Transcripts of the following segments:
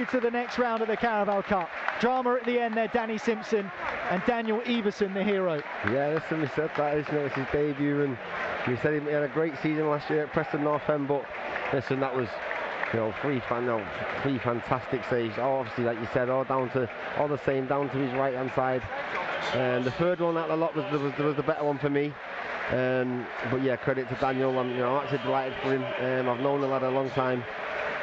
To the next round of the Carabao Cup. Drama at the end there, Danny Simpson and Daniel Everson, the hero. Yeah, listen, we said that, it's his debut, and we said he had a great season last year at Preston North End, but listen, that was, three fantastic saves. Obviously, like you said, all the same, down to his right hand side. And the third one out of the lot was the better one for me. But yeah, credit to Daniel. I'm actually delighted for him. I've known the lad a long time.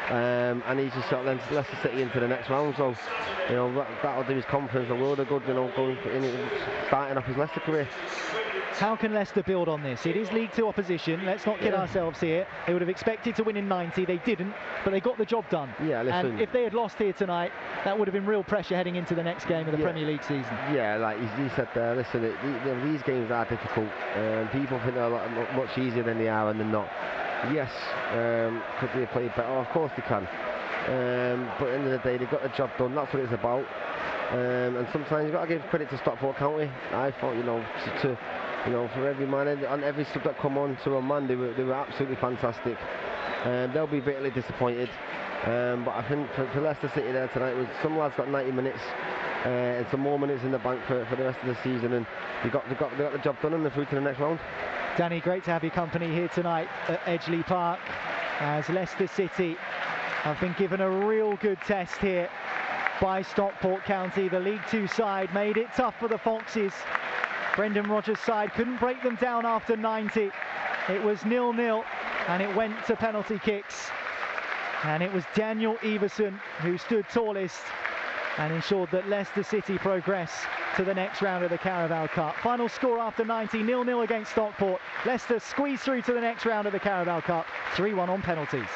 And he's just shot Leicester City into the next round, so that'll do his confidence a world of good, starting off his Leicester career. How can Leicester build on this? It is League Two opposition, let's not kid ourselves here. They would have expected to win in 90, they didn't, but they got the job done. Yeah, listen. And if they had lost here tonight, that would have been real pressure heading into the next game of the Premier League season. Yeah, like he said there, listen, these games are difficult. People think they're much easier than they are, and they're not. Yes, could they have played better? Of course they can. But at the end of the day, they got the job done. That's what it's about. And sometimes you've got to give credit to Stockport County. I thought, for every man and every sub that come on to a man, they were absolutely fantastic. They'll be bitterly disappointed. But I think for Leicester City there tonight, some lads got 90 minutes and some more minutes in the bank for the rest of the season, and they got the job done and they're through to the next round. Danny, great to have your company here tonight at Edgeley Park, as Leicester City have been given a real good test here by Stockport County. The League Two side made it tough for the Foxes. Brendan Rodgers' side couldn't break them down after 90. It was 0-0 and it went to penalty kicks. And it was Daniel Everson who stood tallest and ensured that Leicester City progress to the next round of the Carabao Cup. Final score after 90, 0-0 against Stockport. Leicester squeeze through to the next round of the Carabao Cup, 3-1 on penalties.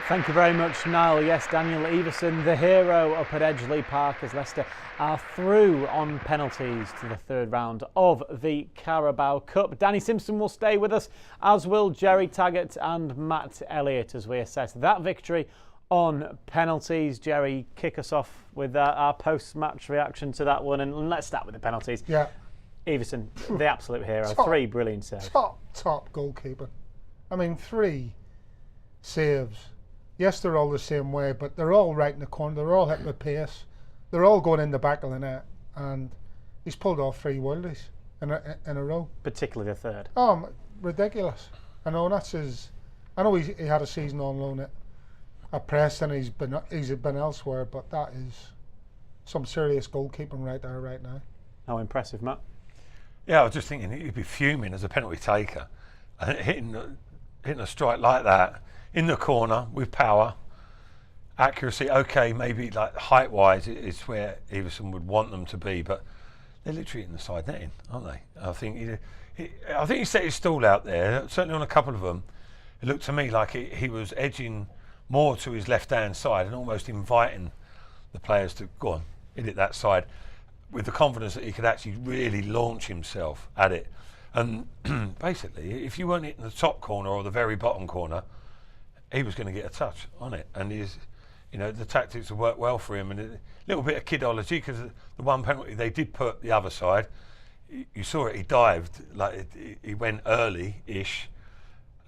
Thank you very much, Niall. Yes, Daniel Everson, the hero up at Edgeley Park, as Leicester are through on penalties to the third round of the Carabao Cup. Danny Simpson will stay with us, as will Jerry Taggart and Matt Elliott, as we assess that victory on penalties. Jerry, kick us off with our post-match reaction to that one, and let's start with the penalties. Yeah. Everson, the absolute hero, three brilliant saves. Top goalkeeper. I mean, 3 saves. Yes, they're all the same way, but they're all right in the corner. They're all hit with pace. They're all going in the back of the net, and he's pulled off 3 worldies in a row. Particularly the third. Oh, ridiculous. I know that's his. I know he had a season on loan at Preston. He's been elsewhere, but that is some serious goalkeeping right there, right now. How impressive, Matt. Yeah, I was just thinking he'd be fuming as a penalty taker, and hitting a strike like that in the corner with power, accuracy. Okay, maybe like height-wise, it's where Everson would want them to be, but they're literally in the side netting, aren't they? I think he set his stall out there. Certainly on a couple of them, it looked to me like he was edging more to his left-hand side and almost inviting the players to go on, hit it that side, with the confidence that he could actually really launch himself at it. And basically, if you weren't hitting the top corner or the very bottom corner, he was going to get a touch on it. And the tactics have worked well for him. And a little bit of kidology, because the one penalty they did put the other side, you saw it, he dived, like he went early-ish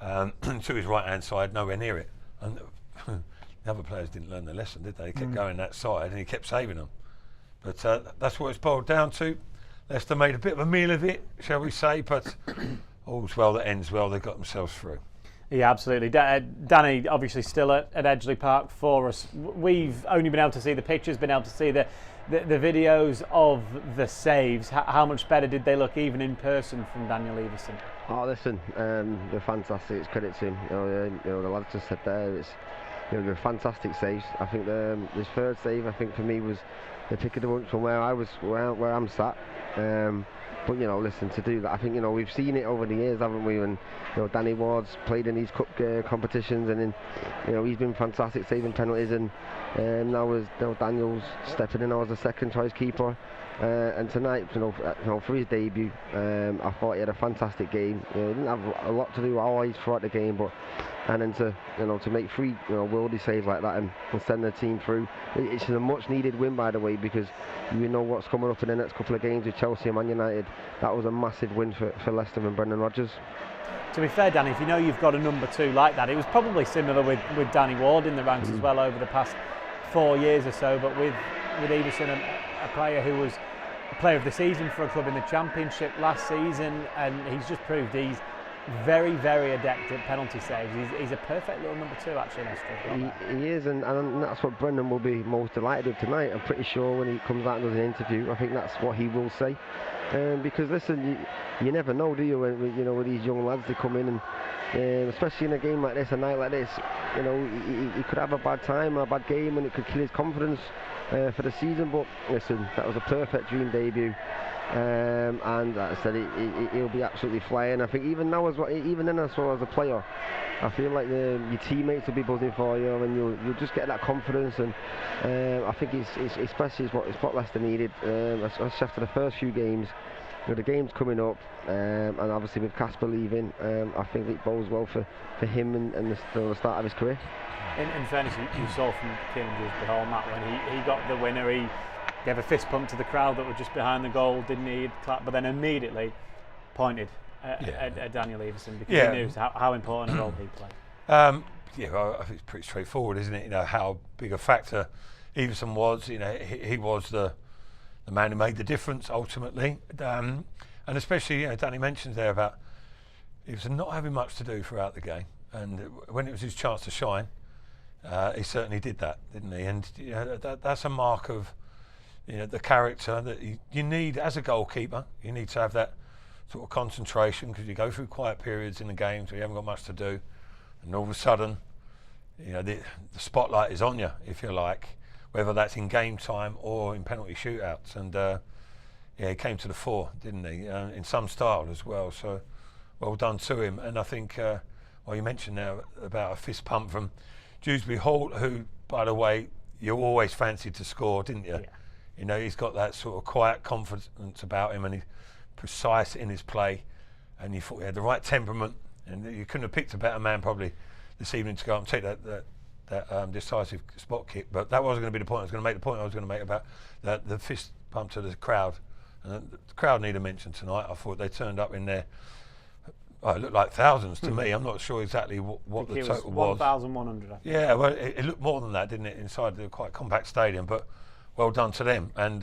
to his right-hand side, nowhere near it. And the other players didn't learn the lesson, did they? They kept going that side and he kept saving them. But that's what it's boiled down to. Leicester made a bit of a meal of it, shall we say, but all's well that ends well. They got themselves through. Yeah, absolutely. Danny, obviously still at Edgeley Park for us. We've only been able to see the pictures, been able to see the videos of the saves. How much better did they look even in person from Daniel Everson? Oh, listen, they're fantastic. It's credit to him. The lads just said there, they're fantastic saves. I think this third save, I think for me, was the pick of the bunch from where I'm sat. But listen, to do that, I think we've seen it over the years, haven't we? And Danny Ward's played in these cup competitions, and then he's been fantastic saving penalties, and now Daniel's stepping in as a second choice keeper. And tonight, for his debut, I thought he had a fantastic game. He didn't have a lot to do always throughout the game, but and then to make 3 worldly saves like that and send the team through. It's a much needed win, by the way, because we know what's coming up in the next couple of games with Chelsea and Man United. That was a massive win for Leicester and Brendan Rodgers. To be fair, Danny, if you know you've got a number 2 like that, it was probably similar with Danny Ward in the ranks as well over the past 4 years or so, but with Everson, a player who was a player of the season for a club in the Championship last season, and he's just proved he's very, very adept at penalty saves. He's a perfect little number 2, actually, Leicester. He is, and that's what Brendan will be most delighted with tonight. I'm pretty sure when he comes out and does an interview, I think that's what he will say. Because listen, you never know, do you? When with these young lads, they come in and especially in a game like this, a night like this, he could have a bad time, a bad game, and it could kill his confidence for the season. But listen, that was a perfect dream debut. And like I said, he'll be absolutely flying. I think even now, even then, as a player, I feel like your teammates will be buzzing for you, and you'll just get that confidence. And I think it's especially what Leicester needed, especially after the first few games. The game's coming up, and obviously with Casper leaving, I think it bodes well for him and the start of his career. In fairness, you saw from Kieran Dewsbury-Hall, Matt, when he got the winner, he gave a fist pump to the crowd that were just behind the goal, didn't he? He'd clap, but then immediately pointed at Daniel Everson because he knew how important a role he played. Well, I think it's pretty straightforward, isn't it? How big a factor Everson was. He was the man who made the difference ultimately, and especially Danny mentions there about Everson not having much to do throughout the game, and when it was his chance to shine, he certainly did that, didn't he? And that's a mark of the character that you need as a goalkeeper. You need to have that sort of concentration, because you go through quiet periods in the games where you haven't got much to do, and all of a sudden, the spotlight is on you, if you like, whether that's in game time or in penalty shootouts. And he came to the fore, didn't he? In some style as well. So well done to him. And I think, you mentioned now about a fist pump from Dewsbury-Hall, who, by the way, you always fancied to score, didn't you? Yeah. He's got that sort of quiet confidence about him, and he's precise in his play, and you thought he had the right temperament, and you couldn't have picked a better man probably this evening to go and take that decisive spot kick. But that wasn't going to be the point. I was going to make the point I was going to make about the fist pump to the crowd, and the crowd need a mention tonight. I thought they turned up in there. It looked like thousands to me. I'm not sure exactly what the total was. 1,100. Yeah, well, it looked more than that, didn't it, inside the quite compact stadium, but well done to them, and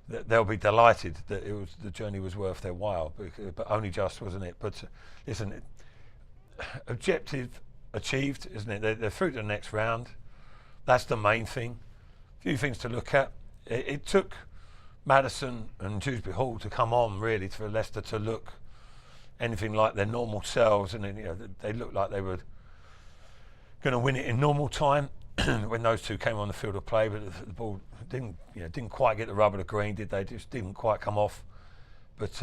they'll be delighted that the journey was worth their while, but only just, wasn't it? But listen, objective achieved, isn't it? They're through to the next round. That's the main thing. A few things to look at. It took Maddison and Dewsbury-Hall to come on, really, for Leicester to look anything like their normal selves, and they looked like they were going to win it in normal time when those two came on the field of play, but the ball didn't quite get the rub of the green, did they? Just didn't quite come off. But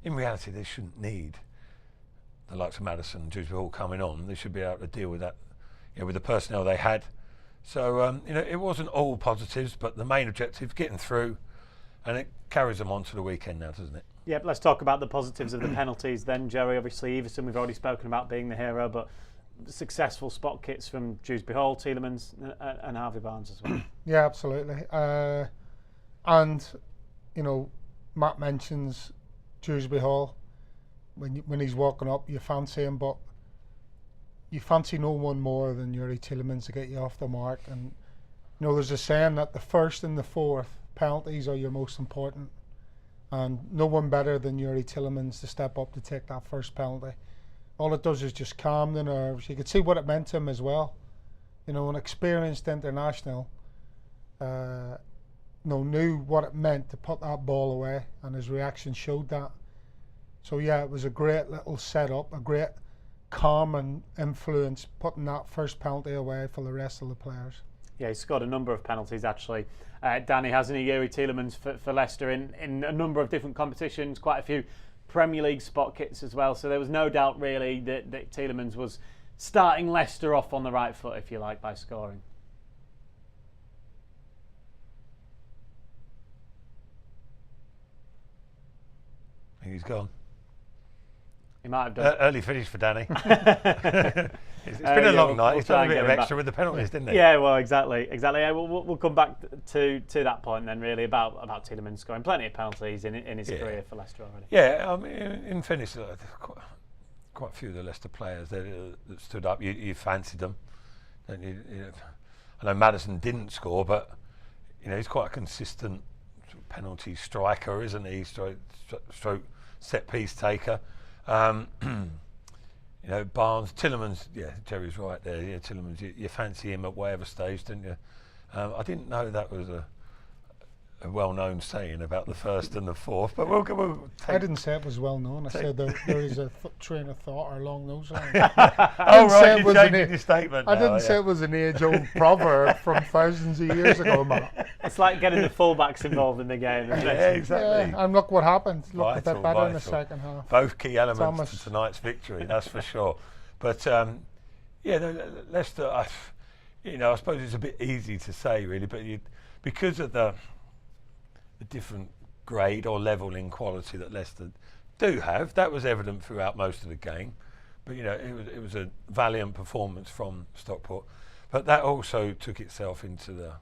in reality, they shouldn't need the likes of Maddison and Dewsbury-Hall coming on. They should be able to deal with that, with the personnel they had. So it wasn't all positives, but the main objective, getting through, and it carries them on to the weekend now, doesn't it? Yep, let's talk about the positives of the penalties then, Jerry. Obviously, Everson, we've already spoken about being the hero, but successful spot kits from Dewsbury-Hall, Tielemans and Harvey Barnes as well. Yeah, absolutely. And Matt mentions Dewsbury-Hall. When he's walking up, you fancy him, but you fancy no one more than Youri Tielemans to get you off the mark. And there's a saying that the first and the fourth penalties are your most important, and no one better than Youri Tielemans to step up to take that first penalty. All it does is just calm the nerves. You could see what it meant to him as well. An experienced international knew what it meant to put that ball away, and his reaction showed that. So yeah, it was a great little setup, a great calm and influence, putting that first penalty away for the rest of the players. Yeah, he's scored a number of penalties actually. Danny, hasn't he, Youri Tielemans for Leicester in a number of different competitions, quite a few Premier League spot kits as well. So there was no doubt really that Tielemans was starting Leicester off on the right foot, if you like, by scoring. I think he's gone. He might have done. Early finish for Danny. It's been a long night. He's done a bit of extra with the penalties, didn't he? Yeah, well, exactly. Yeah, we'll come back to that point then, really, about Tielemans scoring plenty of penalties in his career for Leicester already. Yeah, I mean, in fairness, quite a few of the Leicester players that stood up, you fancied them. Don't you? I know Maddison didn't score, but he's quite a consistent penalty striker, isn't he? Stroke set piece taker. Barnes, Tielemans, Jerry's right there. Yeah, Tielemans, you fancy him at whatever stage, didn't you? I didn't know that was a well-known saying about the first and the fourth, but we'll take. I didn't say it was well-known. I said there is a train of thought along those lines. Oh right, you changed your statement. I didn't say it was an age-old proverb from thousands of years ago, Matt. It's like getting the fullbacks involved in the game. Yeah, exactly. Yeah, and look what happened. Look a bit better vital. in the second half. Both key elements to tonight's victory, that's for sure. But Leicester, I suppose it's a bit easy to say really, but because of the different grade or level in quality that Leicester do have, that was evident throughout most of the game. But it was a valiant performance from Stockport, but that also took itself into the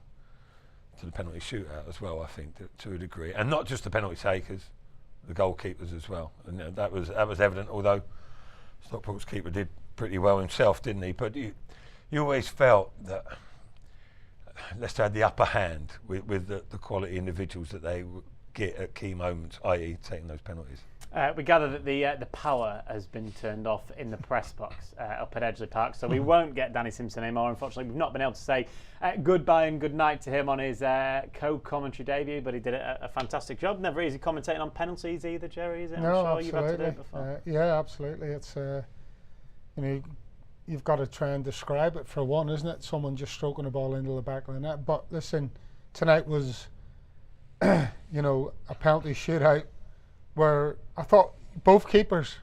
penalty shootout as well, I think, to a degree, and not just the penalty takers, the goalkeepers as well. And that was evident. Although Stockport's keeper did pretty well himself, didn't he? But you always felt that Leicester had the upper hand with the quality individuals that they get at key moments, i.e. taking those penalties. We gather that the power has been turned off in the press box up at Edgeley Park, so we won't get Danny Simpson anymore. Unfortunately, we've not been able to say goodbye and good night to him on his co-commentary debut, but he did a fantastic job. Never easy commentating on penalties either, Jerry, is it? No, I'm sure absolutely. you've had to do it before. Yeah, absolutely. It's you've got to try and describe it for one, isn't it? Someone just stroking the ball into the back of the net. But listen, tonight was, a penalty shootout where I thought both keepers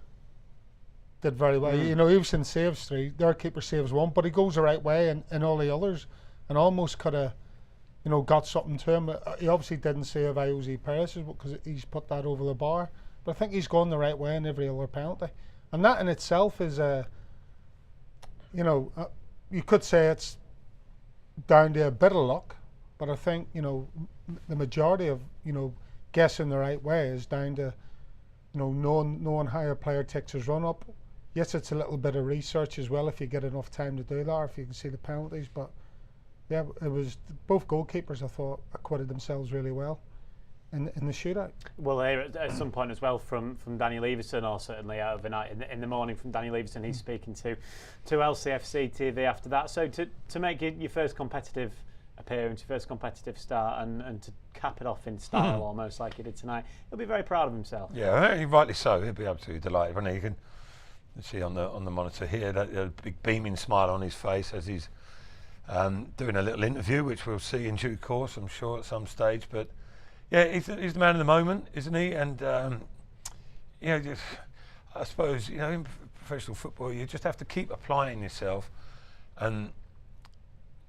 did very well. Everson saves 3, their keeper saves 1, but he goes the right way in all the others, and almost could have, got something to him. He obviously didn't save Iose Perez because he's put that over the bar, but I think he's gone the right way in every other penalty, and that in itself is you could say it's down to a bit of luck, but I think the majority of guessing the right way is down to knowing how a player takes his run up. Yes, it's a little bit of research as well if you get enough time to do that, or if you can see the penalties. But yeah, it was both goalkeepers I thought acquitted themselves really well in the shootout. We'll hear at some point as well from Daniel Everson, or certainly overnight in the morning from Daniel Everson. He's speaking to LCFC TV after that. So to make your first competitive appearance, your first competitive start, and to cap it off in style almost like he did tonight, he'll be very proud of himself. Yeah, rightly so. He'll be absolutely delighted. When you can see on the monitor here that big beaming smile on his face as he's doing a little interview, which we'll see in due course, I'm sure, at some stage. But yeah, he's the man of the moment, isn't he? And I suppose in professional football you just have to keep applying yourself and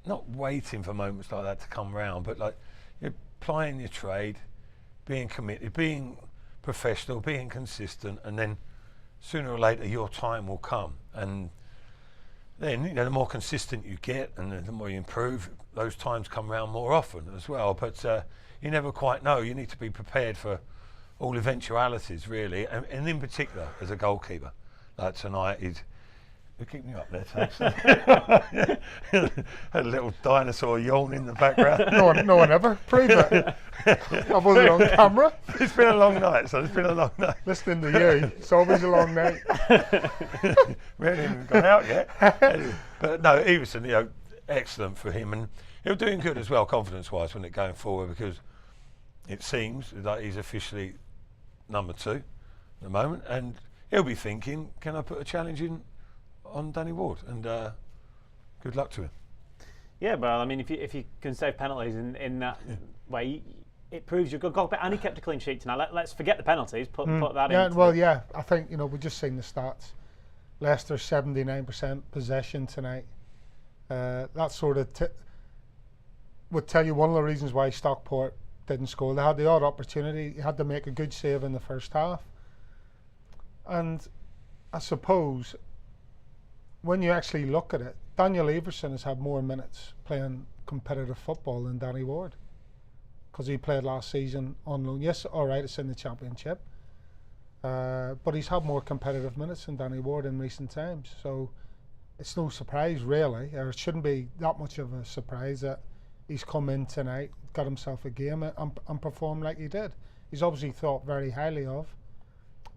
not waiting for moments like that to come round, but like applying your trade, being committed, being professional, being consistent, and then sooner or later your time will come. And then the more consistent you get and the more you improve, those times come round more often as well. But you never quite know. You need to be prepared for all eventualities, really, and in particular as a goalkeeper. Like tonight, you're keeping me up there, thanks. Had a little dinosaur yawn in the background. No one ever. Prove it. I wasn't on camera. It's been a long night, so it's been a long night. Listening to you, it's always a long night. We haven't even gone out yet. But no, Everson, excellent for him, and he'll do him good as well, confidence-wise, when it going forward, because it seems that he's officially number 2 at the moment, and he'll be thinking, can I put a challenge in on Danny Ward? And good luck to him. Yeah, well, I mean, if you can save penalties in that way, it proves you're a good goalkeeper. And he kept a clean sheet tonight. Let's forget the penalties. Put that in. Well, yeah, I think we've just seen the stats. Leicester 79% possession tonight. That sort of would tell you one of the reasons why Stockport didn't score. They had the odd opportunity. You had to make a good save in the first half, and I suppose when you actually look at it, Daniel Everson has had more minutes playing competitive football than Danny Ward, because he played last season on loan. Yes, all right, it's in the Championship, but he's had more competitive minutes than Danny Ward in recent times. So it's no surprise, really, or it shouldn't be that much of a surprise that he's come in tonight, got himself a game, and performed like he did. He's obviously thought very highly of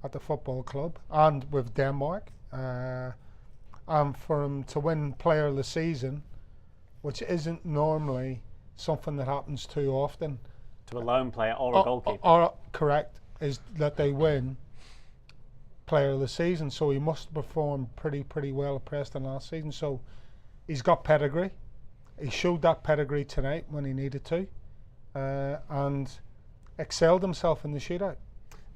at the football club and with Denmark. And for him to win Player of the Season, which isn't normally something that happens too often. To a lone player or a goalkeeper. Or correct, is that they win Player of the Season. So he must perform pretty well at Preston last season. So he's got pedigree. He showed that pedigree tonight when he needed to, and excelled himself in the shootout.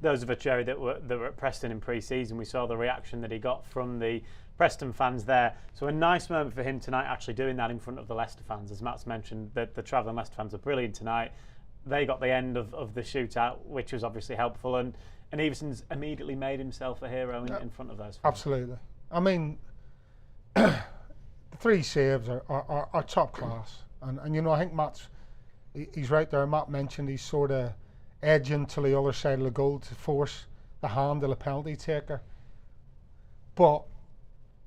Those of us, Jerry, that were at Preston in pre-season, we saw the reaction that he got from the Preston fans there. So a nice moment for him tonight, actually doing that in front of the Leicester fans. As Matt's mentioned, the travelling Leicester fans are brilliant tonight. They got the end of the shootout, which was obviously helpful, and Everson's immediately made himself a hero in front of those fans. Absolutely. I mean, the 3 saves are top class, and you know, I think he's right there. Matt mentioned he's sort of edging to the other side of the goal to force the hand of the penalty taker, but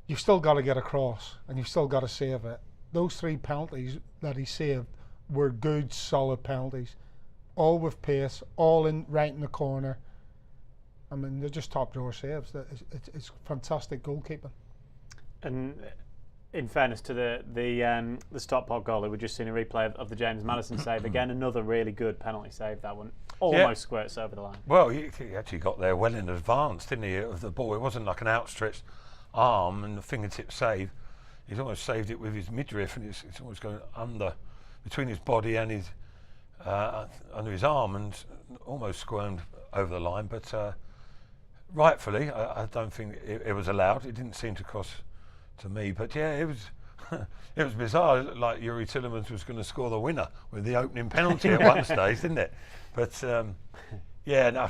you've still got to get across and you've still got to save it. Those 3 penalties that he saved were good, solid penalties, all with pace, all right in the corner. I mean, they're just top drawer saves. It's fantastic goalkeeping. And in fairness to the Stockport goalie, we've just seen a replay of the James Maddison save. Again, another really good penalty save. That one almost squirts over the line. Well, he actually got there well in advance, didn't he, of the ball. It wasn't like an outstretched arm and the fingertip save. He's almost saved it with his midriff, and it's almost going between his body and his under his arm, and almost squirmed over the line. But rightfully, I don't think it was allowed. It didn't seem to cross to me, but yeah, it was it was bizarre. Like Yuri Tillemans was going to score the winner with the opening penalty at one stage, didn't it? But yeah,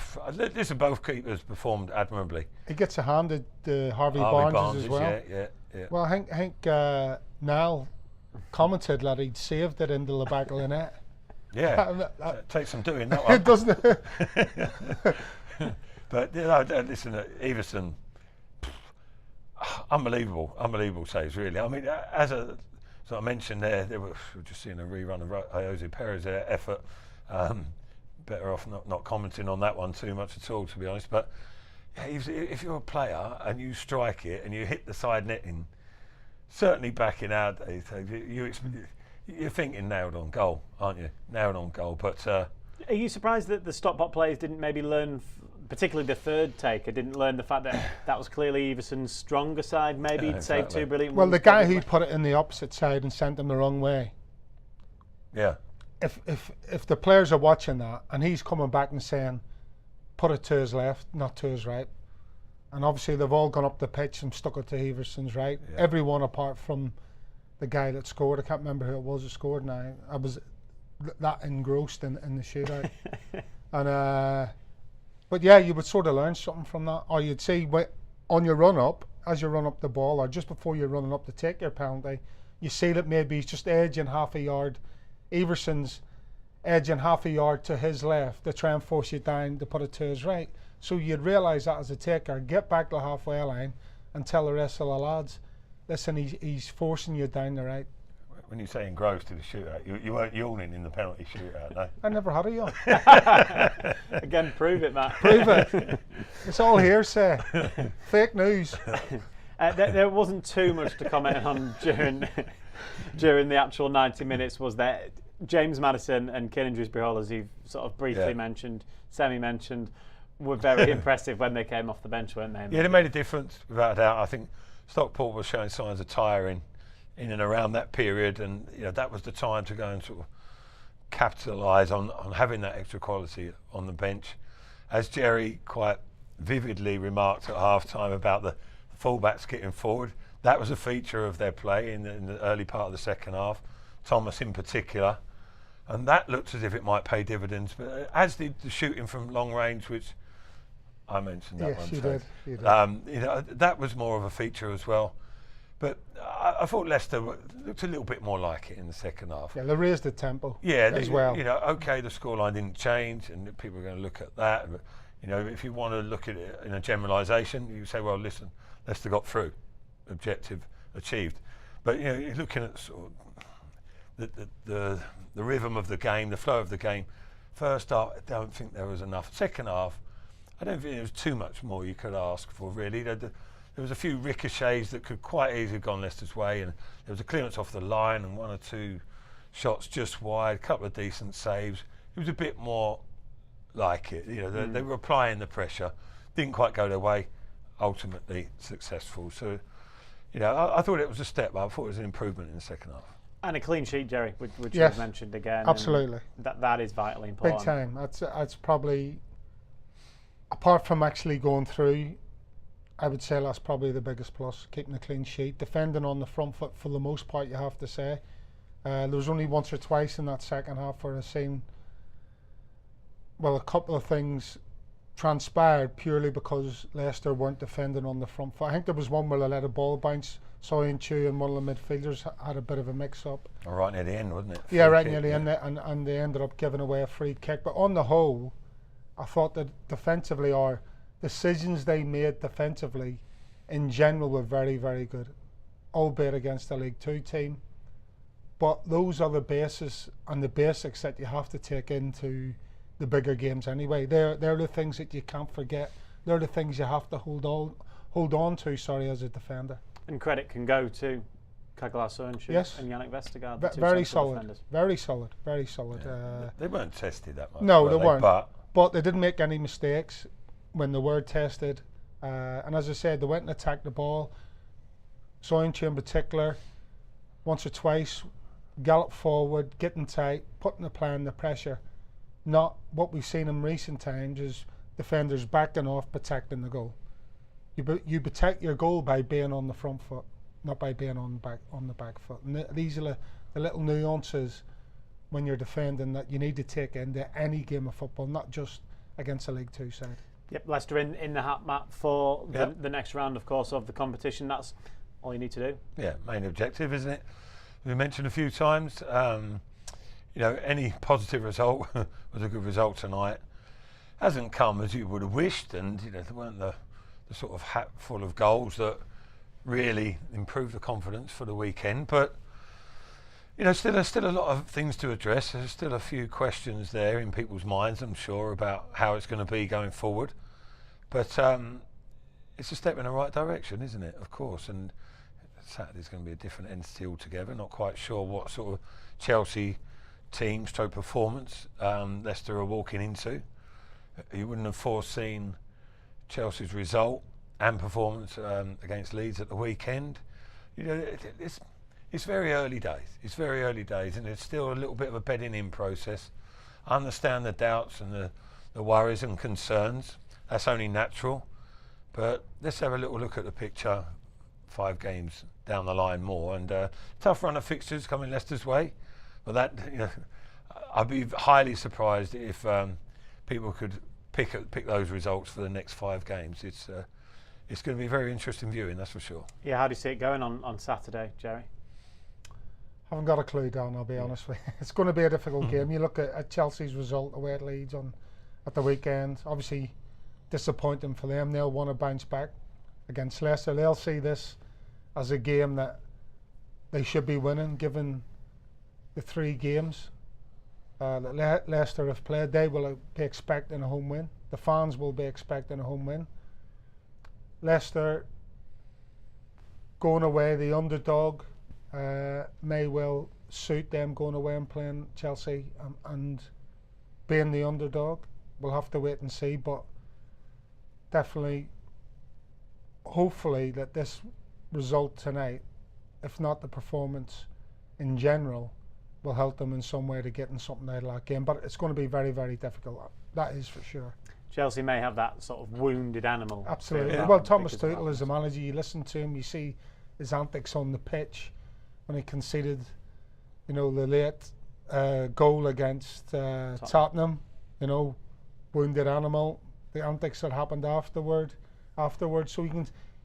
listen, both keepers performed admirably. He gets a hand at Harvey Barnes as well. Yeah. Well, I think Niall commented that he'd saved it into the back of the net. Yeah, it takes some doing, that one. It doesn't. But you know, listen, Everson, unbelievable saves, really. I mean, so I mentioned there, we're just seeing a rerun of Jose Perez's effort. Better off not commenting on that one too much at all, to be honest. But yeah, if you're a player and you strike it and you hit the side netting, certainly back in our days, you're thinking nailed on goal, aren't you? Nailed on goal. But are you surprised that the Stockport players didn't maybe learn, particularly the third taker, didn't learn the fact that that was clearly Everson's stronger side? Maybe he'd saved 2 brilliant ones. Well, the guy who put it in the opposite side and sent them the wrong way. Yeah. If the players are watching that and he's coming back and saying, put it to his left, not to his right, and obviously they've all gone up the pitch and stuck it to Everson's right. Yeah. Everyone apart from the guy that scored. I can't remember who it was that scored now. I was that engrossed in the shootout. And but yeah, you would sort of learn something from that, or you'd see on your run up, as you run up the ball, or just before you're running up to take your penalty, you see that maybe he's just edging half a yard. Everson's edging half a yard to his left to try and force you down to put it to his right. So you'd realise that as a taker, get back to the halfway line and tell the rest of the lads, listen, he's forcing you down the right. When you say engrossed in the shootout, you weren't yawning in the penalty shootout, no? I never had a yawn. Again, prove it, Matt. Prove it. It's all hearsay. Fake news. There wasn't too much to comment on during the actual 90 minutes, was there? James Maddison and Kiernan Dewsbury-Hall, as you've sort of briefly mentioned, semi-mentioned, were very impressive when they came off the bench, weren't they? Yeah, they made a difference, without a doubt. I think Stockport was showing signs of tiring in and around that period, and you know, that was the time to go and sort of capitalise on having that extra quality on the bench. As Jerry quite vividly remarked at half-time about the full-backs getting forward, that was a feature of their play in the early part of the second half, Thomas in particular, and that looked as if it might pay dividends, but as did the shooting from long range, which I mentioned that Yes, one. you so, did. You did. You know, that was more of a feature as well. But I thought Leicester looked a little bit more like it in the second half. Yeah, they raised the tempo. Yeah, as well. You know, okay, the scoreline didn't change, and people are going to look at that. But, you know, if you want to look at it in a generalisation, you say, well, listen, Leicester got through, objective achieved. But you know, you're looking at sort of the rhythm of the game, the flow of the game. First half, I don't think there was enough. Second half, I don't think there was too much more you could ask for, really. There was a few ricochets that could quite easily have gone Leicester's way, and there was a clearance off the line and one or two shots just wide, a couple of decent saves. It was a bit more like it. You know, they were applying the pressure, didn't quite go their way, ultimately successful. So, you know, I thought it was a step up. I thought it was an improvement in the second half. And a clean sheet, Jerry, which Yes, you've mentioned again. absolutely. That is vitally important. Big time. That's probably, apart from actually going through, I would say that's probably the biggest plus, keeping a clean sheet. Defending on the front foot for the most part, you have to say. There was only once or twice in that second half where I've seen, well, a couple of things transpired purely because Leicester weren't defending on the front foot. I think there was one where they let a ball bounce. Soyuncu and one of the midfielders had a bit of a mix-up. Oh, right near the end, wasn't it? Yeah, right near the end, and they ended up giving away a free kick. But on the whole, I thought that defensively, or decisions they made defensively in general were very, very good, albeit against a League Two team. But those are the bases and the basics that you have to take into the bigger games anyway. They're the things that you can't forget. They're the things you have to hold on to, as a defender. And credit can go to Kaglar Soyuncu and Yannick Vestergaard. Very solid. Very solid. Very solid. Yeah. They weren't tested that much. No, they weren't. But they didn't make any mistakes when they were tested. And as I said, they went and attacked the ball. Soyuncu in particular, once or twice, gallop forward, getting tight, putting the play under pressure. Not what we've seen in recent times is defenders backing off, protecting the goal. You protect your goal by being on the front foot, not by being on the back foot. And these are the little nuances when you're defending that you need to take into any game of football, not just against a League Two side. Yep, Leicester in the hat map for the next round, of course, of the competition. That's all you need to do. Yeah, main objective, isn't it? We mentioned a few times, you know, any positive result was a good result tonight. Hasn't come as you would have wished, and you know, there weren't the sort of hat full of goals that really improved the confidence for the weekend. But you know, still a lot of things to address. There's still a few questions there in people's minds, I'm sure, about how it's going to be going forward. But it's a step in the right direction, isn't it? Of course. And Saturday's going to be a different entity altogether. Not quite sure what sort of Chelsea team stroke performance Leicester are walking into. You wouldn't have foreseen Chelsea's result and performance against Leeds at the weekend. You know, it's very early days. It's very early days, and it's still a little bit of a bedding in process. I understand the doubts and the worries and concerns. That's only natural. But let's have a little look at the picture 5 games down the line more. And tough run of fixtures coming Leicester's way. But that, you know, I'd be highly surprised if people could pick those results for the next 5 games. It's going to be very interesting viewing, that's for sure. Yeah, how do you see it going on Saturday, Jerry? Haven't got a clue, Dan, I'll be honest with you. It's going to be a difficult game. You look at Chelsea's result away at Leeds at the weekend. Obviously disappointing for them. They'll want to bounce back against Leicester. They'll see this as a game that they should be winning, given the 3 games that Leicester have played. They will be expecting a home win. The fans will be expecting a home win. Leicester going away, the underdog, may well suit them going away and playing Chelsea and being the underdog. We'll have to wait and see, but definitely, hopefully, that this result tonight, if not the performance in general, will help them in some way to getting something out of that game. But it's going to be very, very difficult. That is for sure. Chelsea may have that sort of wounded animal. Absolutely. Yeah. Well, Thomas Tuchel is the manager. You listen to him, you see his antics on the pitch when he conceded, you know, the late goal against Tottenham. You know, wounded animal. the antics that happened afterwards. So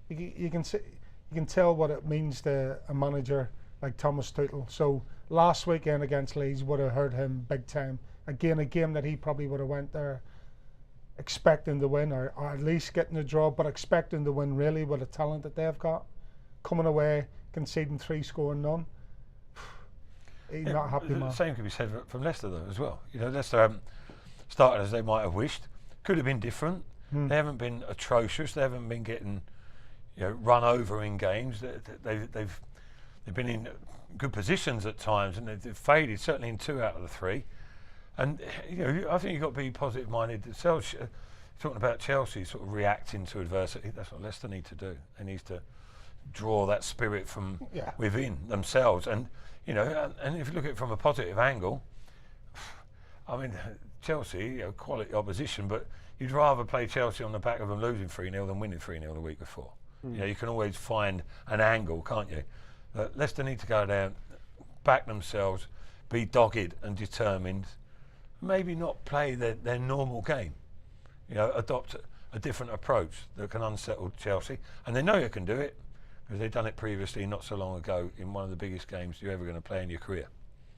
you can tell what it means to a manager like Thomas Tuchel. So last weekend against Leeds would have hurt him big time. Again, a game that he probably would have went there expecting to win, or at least getting a draw, but expecting to win really with the talent that they've got. Coming away, conceding 3, scoring none. He's not happy, man. The same could be said from Leicester though as well. You know, Leicester haven't started as they might have wished. Could have been different. They haven't been atrocious. They haven't been getting, run over in games. They've been in good positions at times, and they've faded certainly in 2 out of the 3. And I think you've got to be positive-minded. Talking about Chelsea sort of reacting to adversity, that's what Leicester need to do. They need to draw that spirit from within themselves. And and if you look at it from a positive angle, I mean, Chelsea, quality opposition, but you'd rather play Chelsea on the back of them losing 3-0 than winning 3-0 the week before. You can always find an angle, can't you? Leicester need to go down, back themselves, be dogged and determined. Maybe not play their normal game. Adopt a different approach that can unsettle Chelsea. And they know you can do it because they've done it previously not so long ago in one of the biggest games you're ever going to play in your career.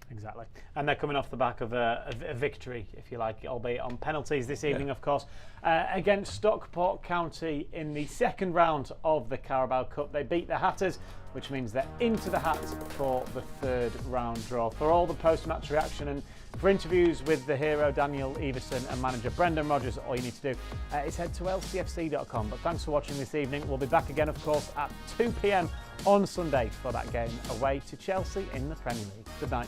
Exactly. And they're coming off the back of a victory, if you like, albeit on penalties this evening, of course, against Stockport County in the second round of the Carabao Cup. They beat the Hatters, which means they're into the hat for the third round draw. For all the post-match reaction and for interviews with the hero Daniel Everson and manager Brendan Rodgers, all you need to do is head to lcfc.com. But thanks for watching this evening. We'll be back again, of course, at 2 p.m. on Sunday for that game away to Chelsea in the Premier League. Good night.